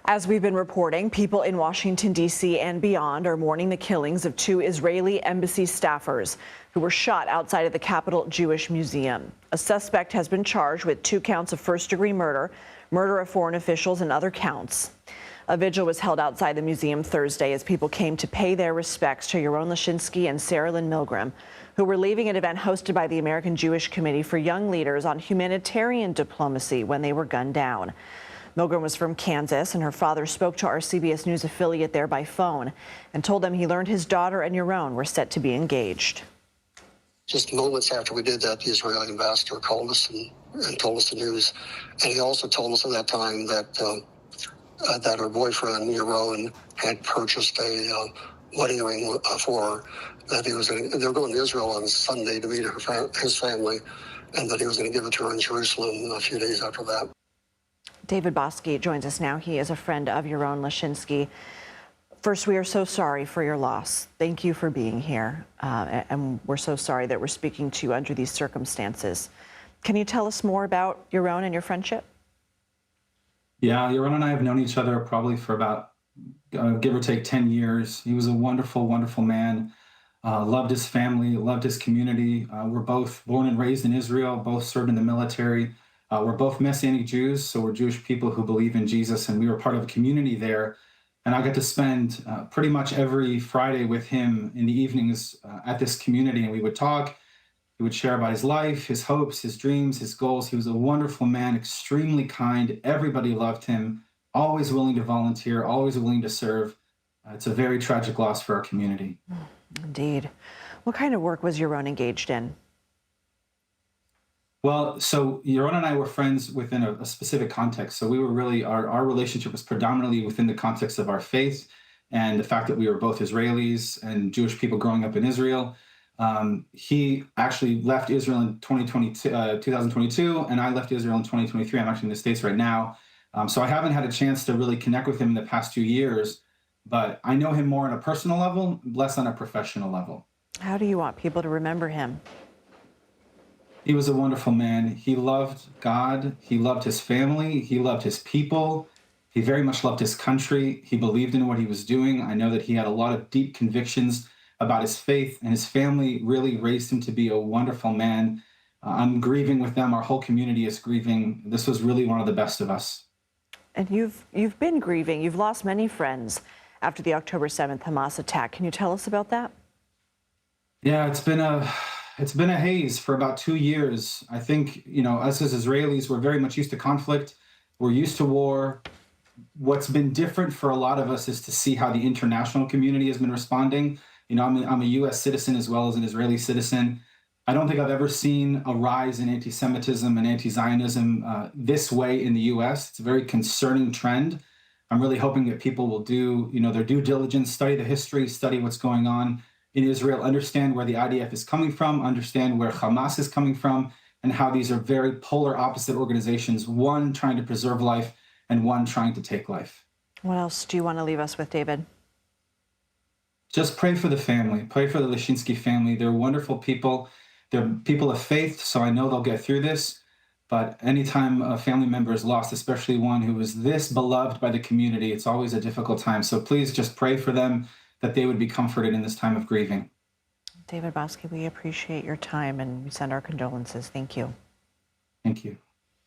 As we've been reporting, people in Washington, D.C. and beyond are mourning the killings of two Israeli embassy staffers who were shot outside of the Capitol Jewish Museum. A suspect has been charged with 2 counts of first-degree murder, murder of foreign officials, and other counts. A vigil was held outside the museum Thursday as people came to pay their respects to Yaron Lischinsky and Sarah Lynn Milgram, who were leaving an event hosted by the American Jewish Committee for Young Leaders on Humanitarian Diplomacy when they were gunned down. Milgram was from Kansas, and her father spoke to our CBS News affiliate there by phone and told them he learned his daughter and Yaron were set to be engaged. Just moments after we did that, the Israeli ambassador called us and told us the news. And he also told us at that time that her boyfriend, Yaron, had purchased a wedding ring for her, that they were going to Israel on Sunday to meet his family, and that he was going to give it to her in Jerusalem a few days after that. David Boskey joins us now. He is a friend of Yaron Lischinsky. First, we are so sorry for your loss. Thank you for being here. And we're so sorry that we're speaking to you under these circumstances. Can you tell us more about Yaron and your friendship? Yeah, Yaron and I have known each other probably for about, give or take, 10 years. He was a wonderful, wonderful man. Loved his family, loved his community. We're both born and raised in Israel, both served in the military. We're both Messianic Jews, so we're Jewish people who believe in Jesus, and we were part of a community there. And I got to spend pretty much every Friday with him in the evenings at this community, and we would talk. He would share about his life, his hopes, his dreams, his goals. He was a wonderful man, extremely kind. Everybody loved him, always willing to volunteer, always willing to serve. It's a very tragic loss for our community. Indeed. What kind of work was Yaron engaged in? Well, so Yaron and I were friends within a specific context. So we were really, our relationship was predominantly within the context of our faith and the fact that we were both Israelis and Jewish people growing up in Israel. He actually left Israel in 2022, and I left Israel in 2023. I'm actually in the States right now. So I haven't had a chance to really connect with him in the past 2 years, but I know him more on a personal level, less on a professional level. How do you want people to remember him? He was a wonderful man. He loved God. He loved his family. He loved his people. He very much loved his country. He believed in what he was doing. I know that he had a lot of deep convictions about his faith, and his family really raised him to be a wonderful man. I'm grieving with them. Our whole community is grieving. This was really one of the best of us. And you've been grieving. You've lost many friends after the October 7th Hamas attack. Can you tell us about that? Yeah, it's been a haze for about 2 years. I think, us as Israelis, we're very much used to conflict. We're used to war. What's been different for a lot of us is to see how the international community has been responding. I'm a U.S. citizen as well as an Israeli citizen. I don't think I've ever seen a rise in anti-Semitism and anti-Zionism this way in the U.S. It's a very concerning trend. I'm really hoping that people will do, their due diligence, study the history, study what's going on in Israel, understand where the IDF is coming from, understand where Hamas is coming from, and how these are very polar opposite organizations, one trying to preserve life and one trying to take life. What else do you want to leave us with, David? Just pray for the family. Pray for the Lischinsky family. They're wonderful people. They're people of faith, so I know they'll get through this. But anytime a family member is lost, especially one who is this beloved by the community, it's always a difficult time. So please just pray for them, that they would be comforted in this time of grieving. David Boskey, we appreciate your time and we send our condolences. Thank you. Thank you.